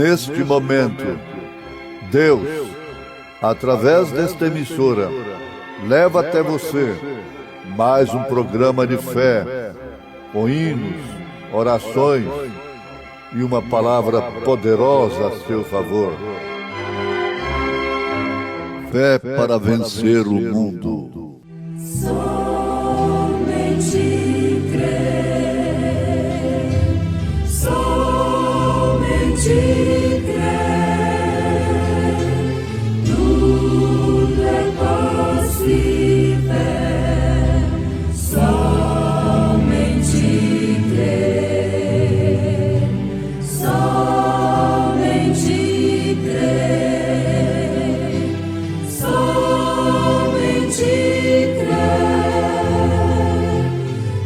neste momento, Deus, através desta emissora, leva até você mais um programa de fé, com hinos, orações e uma palavra poderosa a seu favor. Fé para vencer o mundo. Somente crer, somente crer, tudo é possível. Somente crer, somente crer, somente crer,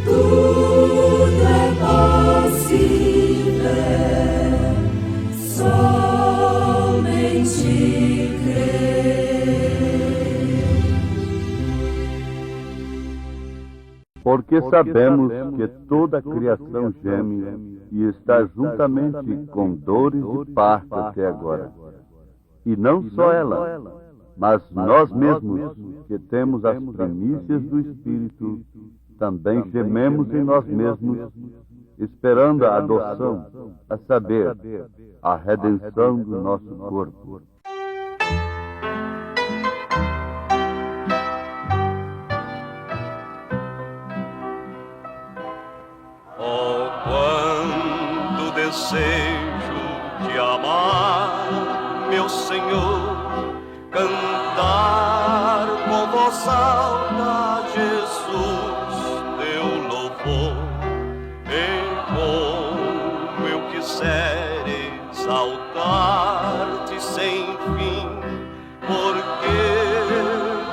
tudo é possível. Somente crer. Porque sabemos que toda a criação geme e está juntamente com dores de parto até agora. E não só ela, mas nós mesmos, que temos as primícias do Espírito, também gememos em nós mesmos, esperando a adoção, a saber, a redenção do nosso corpo. Oh, quando desejo te amar, meu Senhor, cantar com voz alta, Jesus, teu louvor, e como eu quiser exaltar-te sem fim, porque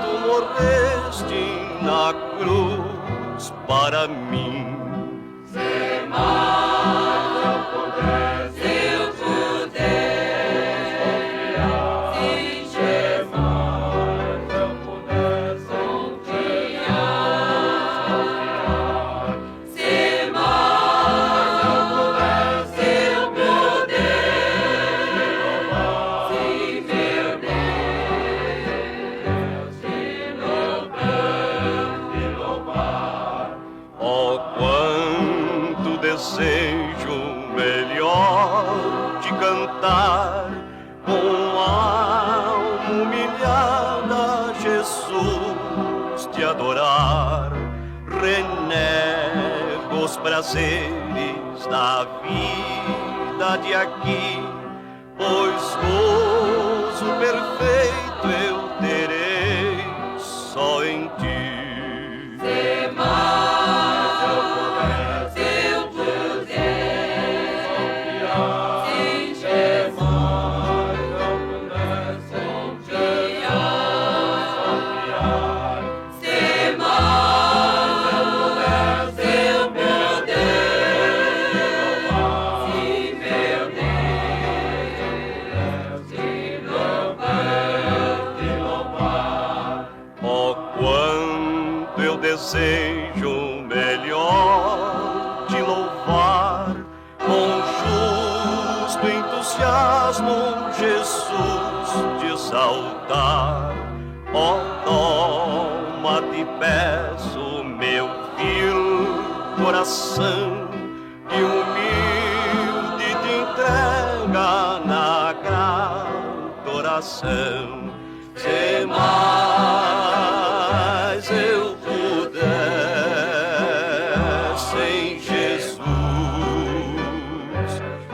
tu morreste na cruz para mim. Oh, quanto desejo melhor de cantar com a alma humilhada, Jesus, te adorar. Renego os prazeres da vida de aqui, pois gozo perfeito eu terei só em ti. Oh, quanto eu desejo melhor te louvar, com justo entusiasmo, Jesus, te exaltar. Oh, toma, te peço, meu vil coração, e humilde te entrega na grata oração. Se mais eu pudesse em Jesus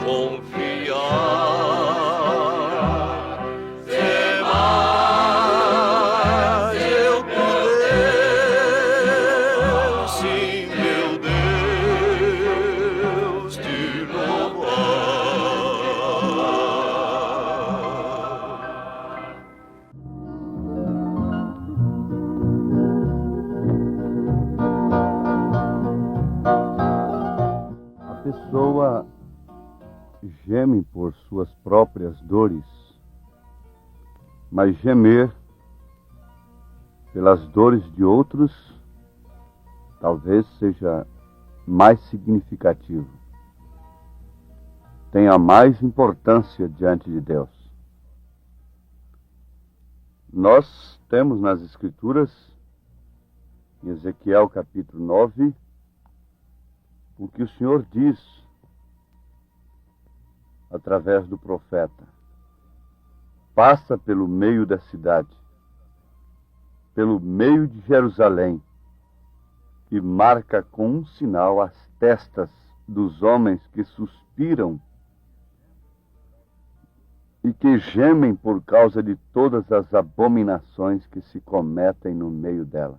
confiar, se mais eu pudesse, meu Deus, te louvar. A pessoa geme por suas próprias dores, mas gemer pelas dores de outros talvez seja mais significativo. tem a mais importância diante de Deus. Nós temos nas Escrituras, em Ezequiel capítulo 9, o que o Senhor diz através do profeta. Passa pelo meio da cidade, pelo meio de Jerusalém, e marca com um sinal as testas dos homens que suspiram e que gemem por causa de todas as abominações que se cometem no meio dela.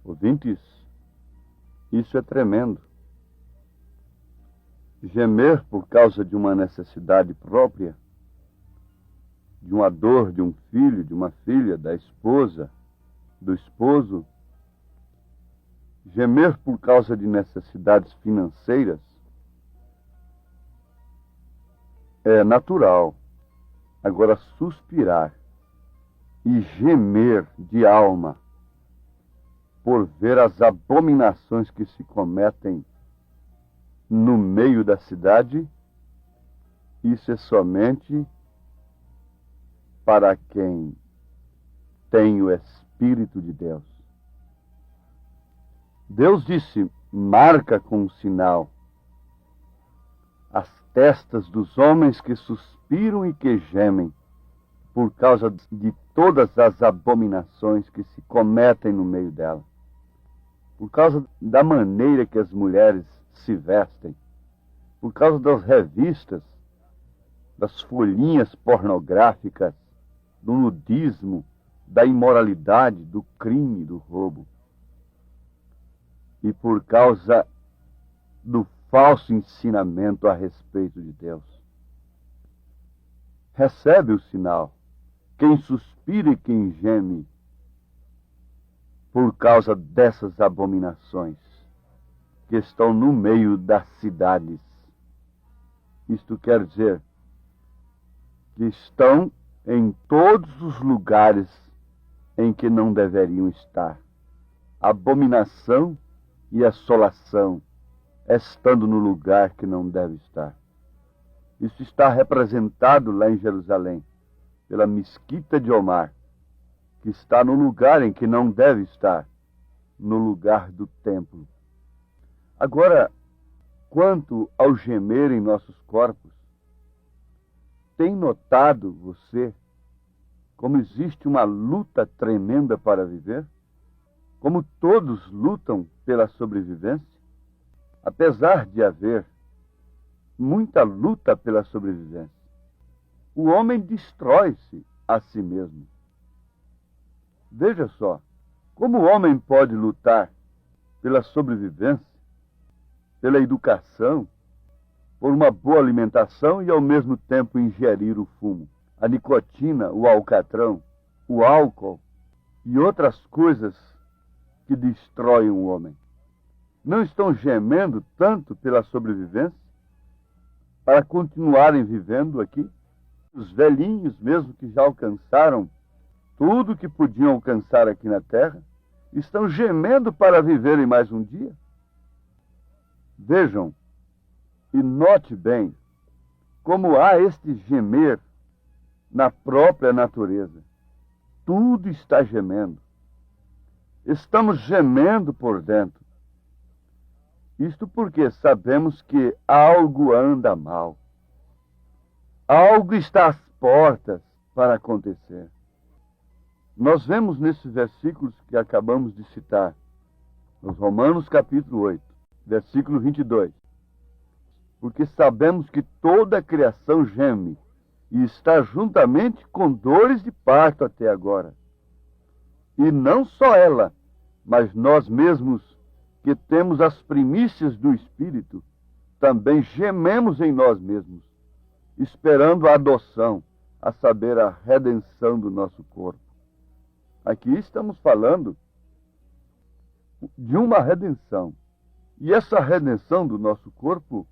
Ouvintes, isso é tremendo. Gemer por causa de uma necessidade própria, de uma dor de um filho, de uma filha, da esposa, do esposo. Gemer por causa de necessidades financeiras é natural. Agora, suspirar e gemer de alma por ver as abominações que se cometem no meio da cidade, isso é somente para quem tem o Espírito de Deus. Deus disse, marca com um sinal as testas dos homens que suspiram e que gemem por causa de todas as abominações que se cometem no meio dela. Por causa da maneira que as mulheres se vestem, por causa das revistas, das folhinhas pornográficas, do nudismo, da imoralidade, do crime, do roubo. E por causa do falso ensinamento a respeito de Deus. Recebe o sinal. Quem suspira e quem geme por causa dessas abominações que estão no meio das cidades. Isto quer dizer que estão em todos os lugares em que não deveriam estar. Abominação e assolação, estando no lugar que não deve estar. Isso está representado lá em Jerusalém, pela mesquita de Omar, que está no lugar em que não deve estar, no lugar do templo. Agora, quanto ao gemer em nossos corpos, tem notado você como existe uma luta tremenda para viver? Como todos lutam pela sobrevivência? Apesar de haver muita luta pela sobrevivência, o homem destrói-se a si mesmo. Veja só, como o homem pode lutar pela sobrevivência, pela educação, por uma boa alimentação e ao mesmo tempo ingerir o fumo, a nicotina, o alcatrão, o álcool e outras coisas que destroem o homem. Não estão gemendo tanto pela sobrevivência para continuarem vivendo aqui? Os velhinhos mesmo que já alcançaram tudo que podiam alcançar aqui na terra, estão gemendo para viverem mais um dia? Vejam e note bem como há este gemer na própria natureza. Tudo está gemendo. Estamos gemendo por dentro. Isto porque sabemos que algo anda mal. Algo está às portas para acontecer. Nós vemos nesses versículos que acabamos de citar, nos Romanos capítulo 8, versículo 22. Porque sabemos que toda a criação geme e está juntamente com dores de parto até agora. E não só ela, mas nós mesmos, que temos as primícias do Espírito, também gememos em nós mesmos, esperando a adoção, a saber, a redenção do nosso corpo. Aqui estamos falando de uma redenção. E essa redenção do nosso corpo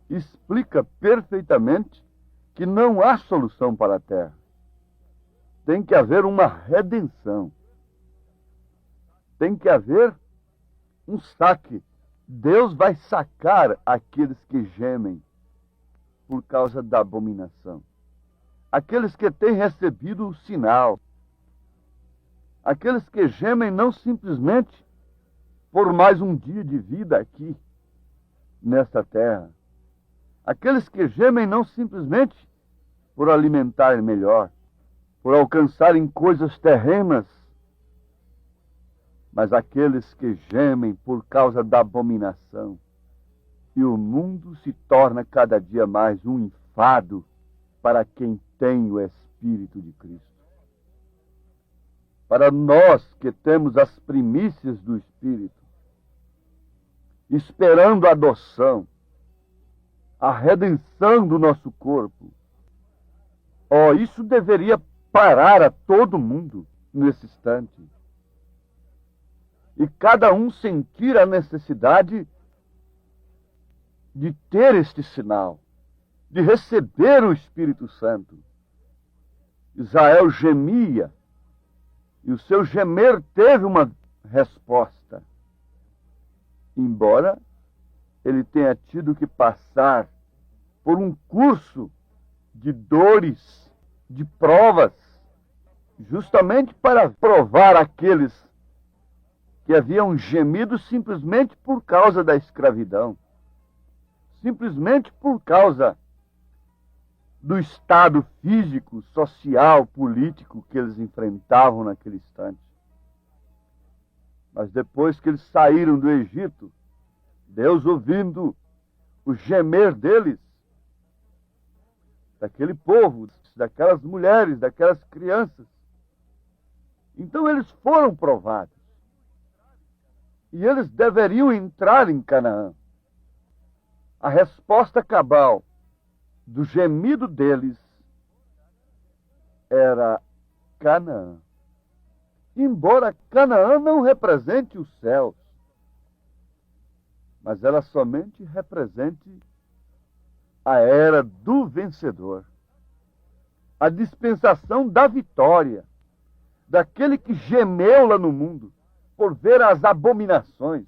explica perfeitamente que não há solução para a terra. Tem que haver uma redenção. Tem que haver um saque Deus vai sacar aqueles que gemem por causa da abominação. Aqueles que têm recebido o sinal. Aqueles que gemem não simplesmente por mais um dia de vida aqui, nesta terra. Aqueles que gemem não simplesmente por alimentar melhor, por alcançarem coisas terrenas, mas aqueles que gemem por causa da abominação. E o mundo se torna cada dia mais um enfado para quem tem o Espírito de Cristo. Para nós que temos as primícias do Espírito, esperando a adoção, a redenção do nosso corpo, isso deveria parar a todo mundo nesse instante. E cada um sentir a necessidade de ter este sinal, de receber o Espírito Santo. Israel gemia, e o seu gemer teve uma resposta. Embora ele tenha tido que passar por um curso de dores, de provas, justamente para provar aqueles que haviam gemido simplesmente por causa da escravidão, simplesmente por causa do estado físico, social, político que eles enfrentavam naquele instante. Mas depois que eles saíram do Egito, Deus, ouvindo o gemer deles, daquele povo, daquelas mulheres, daquelas crianças, então eles foram provados. E eles deveriam entrar em Canaã. A resposta cabal do gemido deles era Canaã. Embora Canaã não represente os céus, mas ela somente represente a era do vencedor, a dispensação da vitória, daquele que gemeu lá no mundo, por ver as abominações,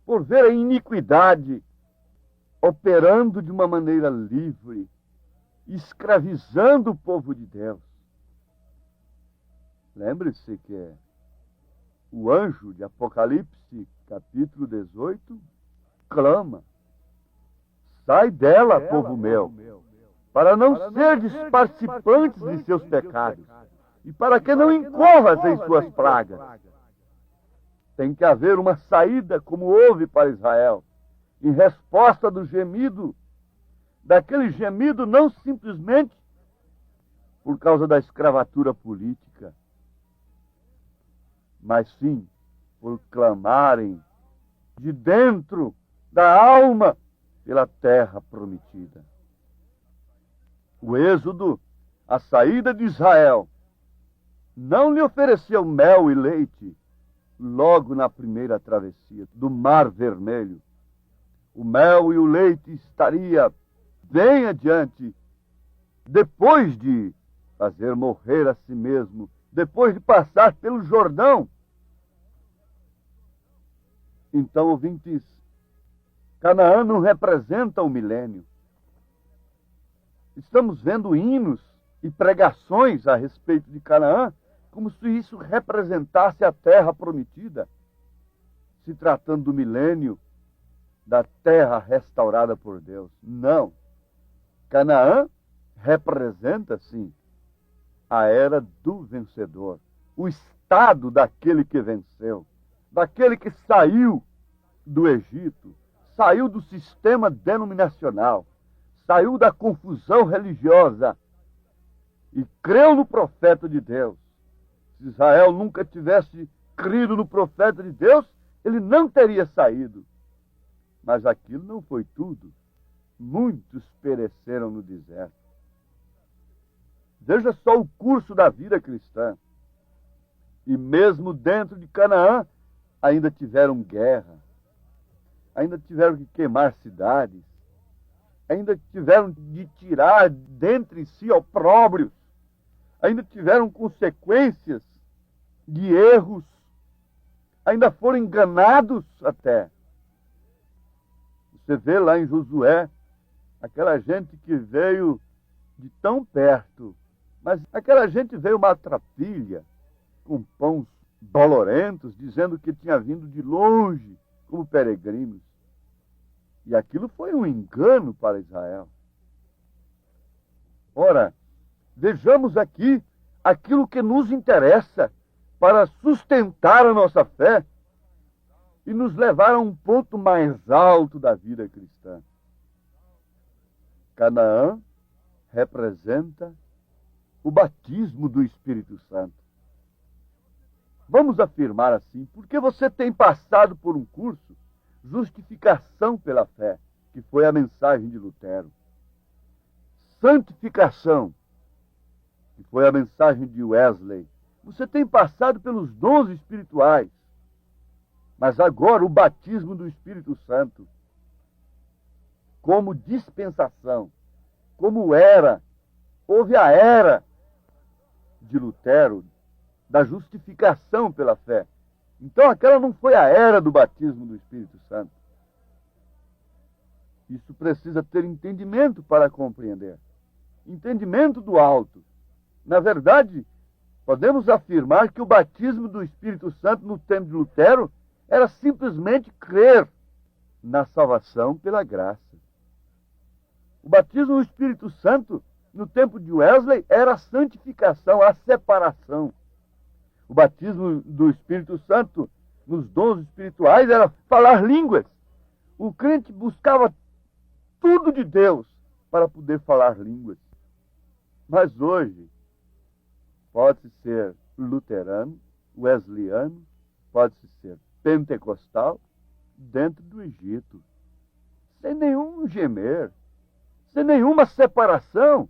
por ver a iniquidade operando de uma maneira livre, escravizando o povo de Deus. Lembre-se que o anjo de Apocalipse, capítulo 18, clama: sai dela, povo meu, para não seres participantes de seus pecados, e para que não incorras em suas pragas. Tem que haver uma saída, como houve para Israel, em resposta do gemido, daquele gemido não simplesmente por causa da escravatura política, mas sim por clamarem de dentro da alma pela terra prometida. O êxodo, a saída de Israel, não lhe ofereceu mel e leite logo na primeira travessia do Mar Vermelho. O mel e o leite estaria bem adiante, depois de fazer morrer a si mesmo, depois de passar pelo Jordão. Então, ouvintes, Canaã não representa o milênio. Estamos vendo hinos e pregações a respeito de Canaã, como se isso representasse a terra prometida, se tratando do milênio, da terra restaurada por Deus. Não. Canaã representa, sim, a era do vencedor, o estado daquele que venceu, daquele que saiu do Egito, saiu do sistema denominacional, saiu da confusão religiosa e creu no profeta de Deus. Se Israel nunca tivesse crido no profeta de Deus, ele não teria saído. Mas aquilo não foi tudo. Muitos pereceram no deserto. Veja só o curso da vida cristã. E mesmo dentro de Canaã, ainda tiveram guerra. Ainda tiveram que queimar cidades. Ainda tiveram de tirar dentre si opróbrios. Ainda tiveram consequências de erros. Ainda foram enganados até. Você vê lá em Josué, aquela gente que veio de tão perto, mas aquela gente veio uma trapilha, com pães dolorentos, dizendo que tinha vindo de longe, como peregrinos. E aquilo foi um engano para Israel. Ora, vejamos aqui aquilo que nos interessa para sustentar a nossa fé e nos levar a um ponto mais alto da vida cristã. Canaã representa o batismo do Espírito Santo. Vamos afirmar assim, porque você tem passado por um curso, justificação pela fé, que foi a mensagem de Lutero. Santificação, que foi a mensagem de Wesley. Você tem passado pelos dons espirituais, mas agora o batismo do Espírito Santo, como dispensação, como era, houve a era de Lutero, da justificação pela fé. Então aquela não foi a era do batismo do Espírito Santo. Isso precisa ter entendimento para compreender. Entendimento do alto. Na verdade, podemos afirmar que o batismo do Espírito Santo no tempo de Lutero era simplesmente crer na salvação pela graça. O batismo do Espírito Santo no tempo de Wesley era a santificação, a separação. O batismo do Espírito Santo nos dons espirituais era falar línguas. O crente buscava tudo de Deus para poder falar línguas. Mas hoje, pode-se ser luterano, wesleyano, pode-se ser pentecostal, dentro do Egito, sem nenhum gemer, sem nenhuma separação.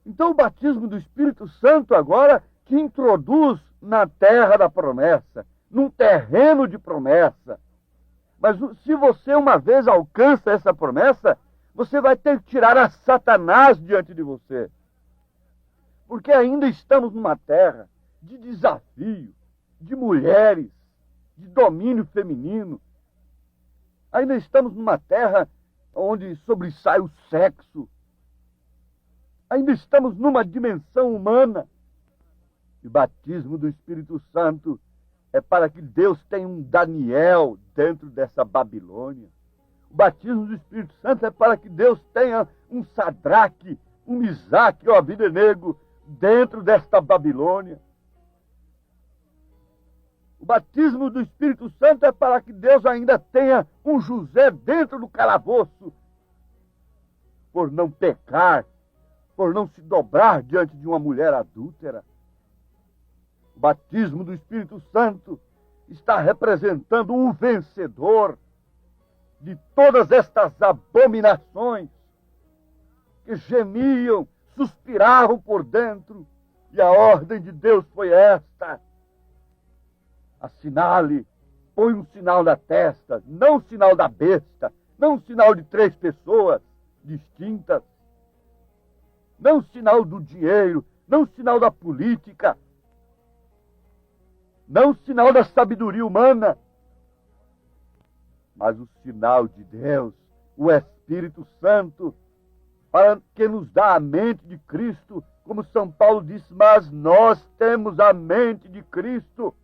Então o batismo do Espírito Santo agora te introduz na terra da promessa, num terreno de promessa. Mas se você uma vez alcança essa promessa, você vai ter que tirar a Satanás diante de você. Porque ainda estamos numa terra de desafio, de mulheres, de domínio feminino. Ainda estamos numa terra onde sobressai o sexo. Ainda estamos numa dimensão humana. O batismo do Espírito Santo é para que Deus tenha um Daniel dentro dessa Babilônia. O batismo do Espírito Santo é para que Deus tenha um Sadraque, um Misaque, ó Abdenego, dentro desta Babilônia. O batismo do Espírito Santo é para que Deus ainda tenha um José dentro do calabouço, por não pecar, por não se dobrar diante de uma mulher adúltera. O batismo do Espírito Santo está representando um vencedor de todas estas abominações que gemiam, suspiravam por dentro, e a ordem de Deus foi esta: assinale, põe um sinal na testa, não o sinal da besta, não o sinal de 3 pessoas distintas, não o sinal do dinheiro, não o sinal da política, não o sinal da sabedoria humana, mas o sinal de Deus, o Espírito Santo, para que nos dá a mente de Cristo, como São Paulo disse, mas nós temos a mente de Cristo.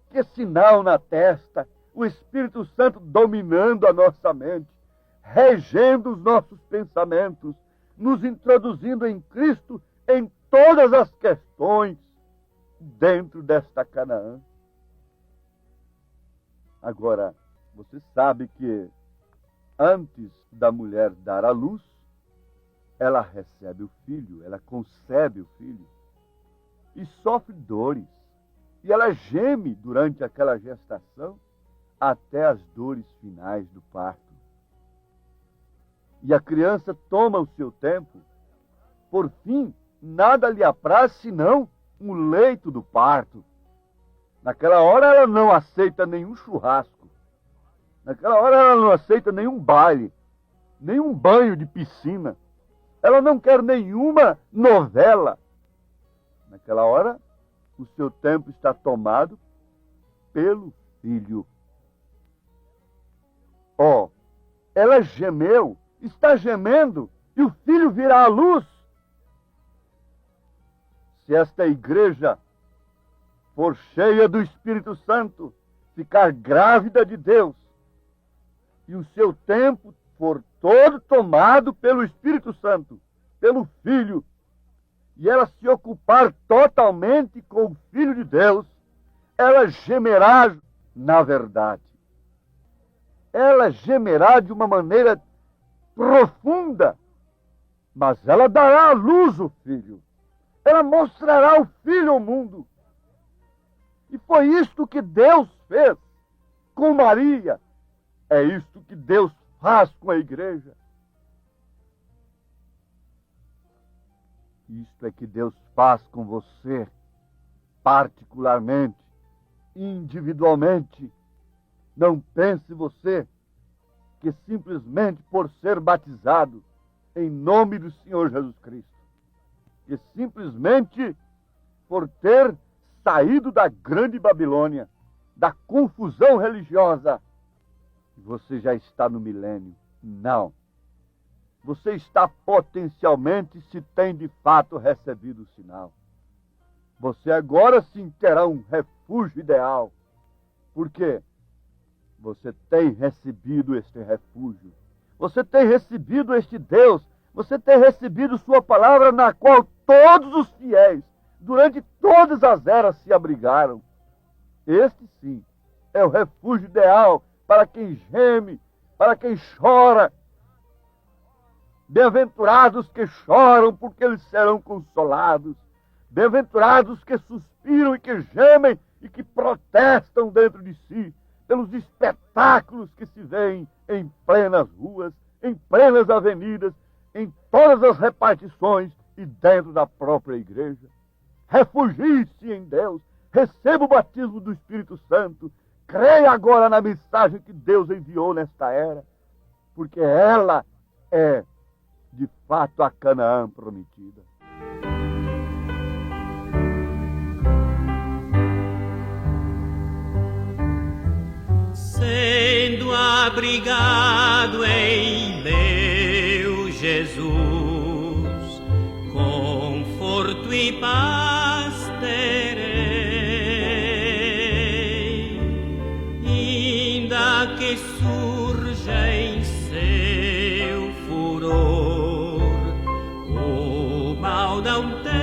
Que sinal na testa, o Espírito Santo dominando a nossa mente, regendo os nossos pensamentos, nos introduzindo em Cristo em todas as questões dentro desta Canaã. Agora, você sabe que antes da mulher dar à luz, ela recebe o filho, ela concebe o filho e sofre dores. E ela geme durante aquela gestação até as dores finais do parto. E a criança toma o seu tempo. Por fim, nada lhe apraz senão um leito do parto. Naquela hora ela não aceita nenhum churrasco. Naquela hora ela não aceita nenhum baile, nenhum banho de piscina. Ela não quer nenhuma novela. Naquela hora, o seu tempo está tomado pelo filho. Oh, ela gemeu, está gemendo, e o filho virá à luz. Se esta igreja for cheia do Espírito Santo, ficar grávida de Deus, e o seu tempo for todo tomado pelo Espírito Santo, pelo Filho, e ela se ocupar totalmente com o Filho de Deus, ela gemerá na verdade. Ela gemerá de uma maneira profunda, mas ela dará à luz o Filho. Ela mostrará o Filho ao mundo. E foi isto que Deus fez com Maria. É isto que Deus faz com a igreja. Isto é que Deus faz com você, particularmente, individualmente. Não pense você que simplesmente por ser batizado em nome do Senhor Jesus Cristo, que simplesmente por ter saído da grande Babilônia, da confusão religiosa, você já está no milênio. Não. Você está potencialmente, se tem de fato recebido o sinal. Você agora sim terá um refúgio ideal. Por quê? Você tem recebido este refúgio. Você tem recebido este Deus. Você tem recebido sua palavra, na qual todos os fiéis, durante todas as eras, se abrigaram. Este sim é o refúgio ideal para quem geme, para quem chora. Bem-aventurados que choram, porque eles serão consolados. Bem-aventurados que suspiram e que gemem e que protestam dentro de si pelos espetáculos que se veem em plenas ruas, em plenas avenidas, em todas as repartições e dentro da própria igreja. Refugie-se em Deus, receba o batismo do Espírito Santo, creia agora na mensagem que Deus enviou nesta era, porque ela é, de fato, a Canaã prometida. Sendo abrigado em meu Jesus, conforto e paz terei, ainda que surja em seu furor o mal não temerei.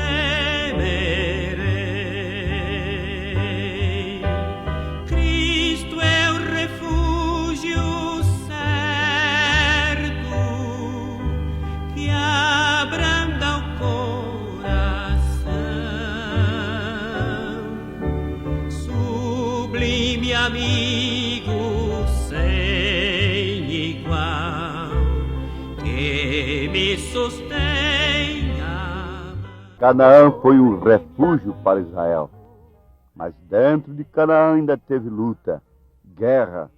Cristo é o refúgio certo que abranda o coração, sublime amigo sem igual, que me sustenha. Canaã foi um refúgio para Israel, mas dentro de Canaã ainda teve luta, guerra.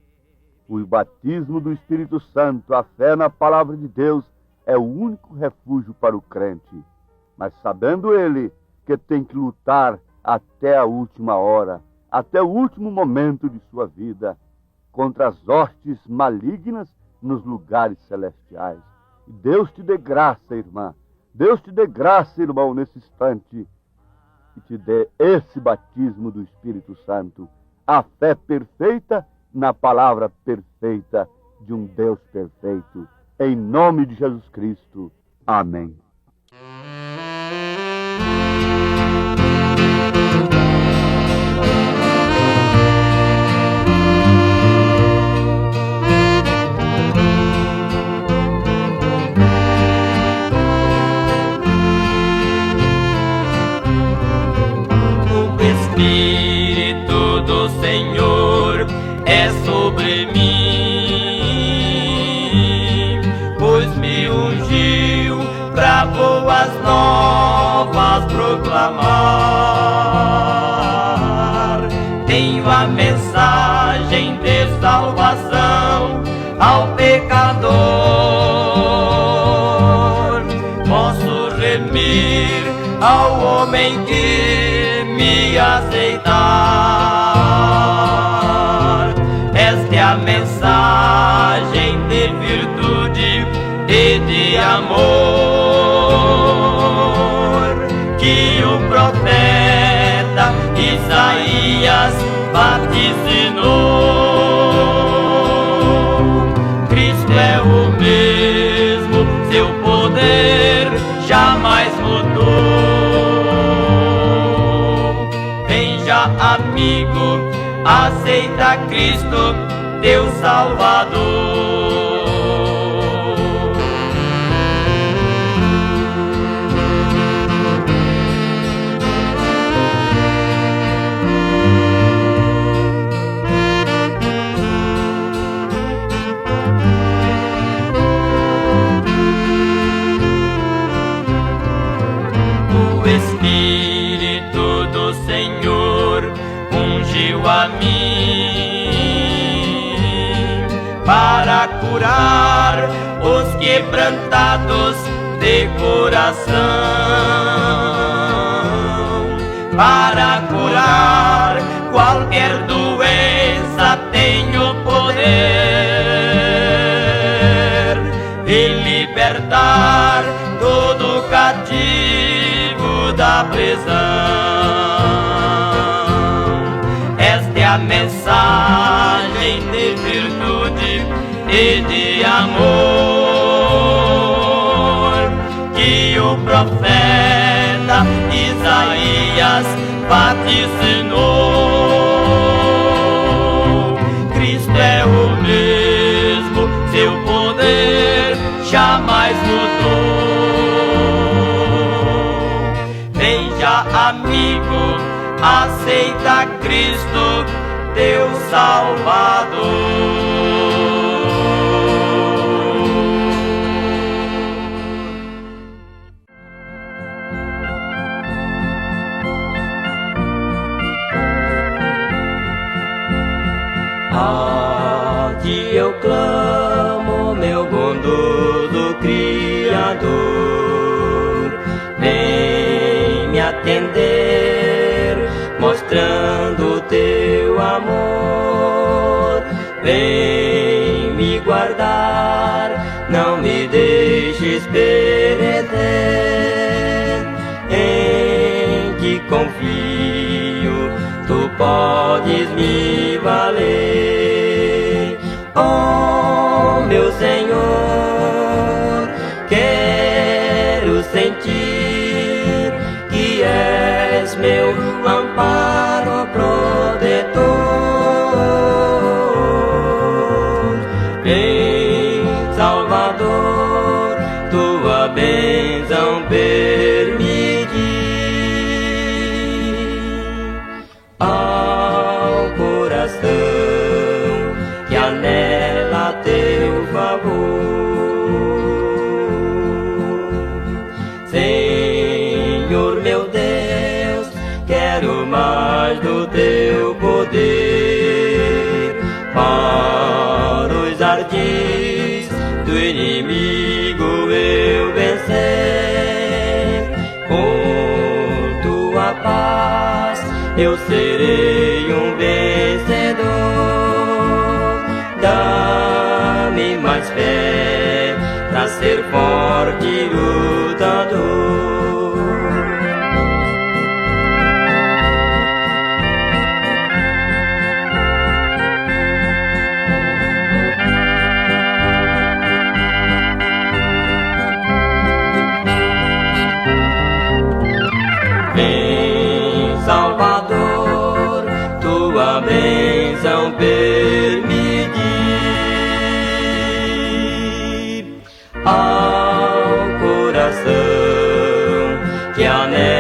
O batismo do Espírito Santo, a fé na palavra de Deus, é o único refúgio para o crente. Mas sabendo ele que tem que lutar até a última hora, até o último momento de sua vida, contra as hostes malignas nos lugares celestiais. E Deus te dê graça, irmã. Deus te dê graça, irmão, nesse instante, e te dê esse batismo do Espírito Santo, a fé perfeita na palavra perfeita de um Deus perfeito. Em nome de Jesus Cristo. Amém. O Espírito do Senhor é sobre mim, pois me ungiu pra boas novas proclamar. Tenho a mensagem de salvação ao pecador. Posso remir ao homem que me aceitar. Esta é a mensagem de virtude e de amor, que o profeta Isaías vaticinou. Cristo é o mesmo, seu poder jamais mudou. Vem já, amigo, aceita Cristo, teu Salvador. O Espírito do Senhor ungiu a mim para curar os quebrantados de coração, para curar qualquer doença tenho poder e libertar todo cativo da prisão. Esta é a mensagem de virtude e de amor que o profeta Isaías vaticinou. Cristo é o mesmo, seu poder jamais mudou. Vem já, amigo, aceita Cristo, teu Salvador. A ti eu clamo, meu bondoso Criador, vem me atender, mostrando o teu amor. Vem me guardar, não me deixes perecer. Em ti confio, tu podes me valer. Oh, meu Senhor, quero sentir que és meu amparo protetor. Vem, Salvador, tua bênção permitir ao coração que anela teu favor. Senhor meu Deus, quero mais do teu poder para os ardis do inimigo eu vencer. Com tua paz eu serei um vencedor. Dá-me mais fé pra ser forte e lutador. Vem, Salvador, tua bênção permitir ao coração que anela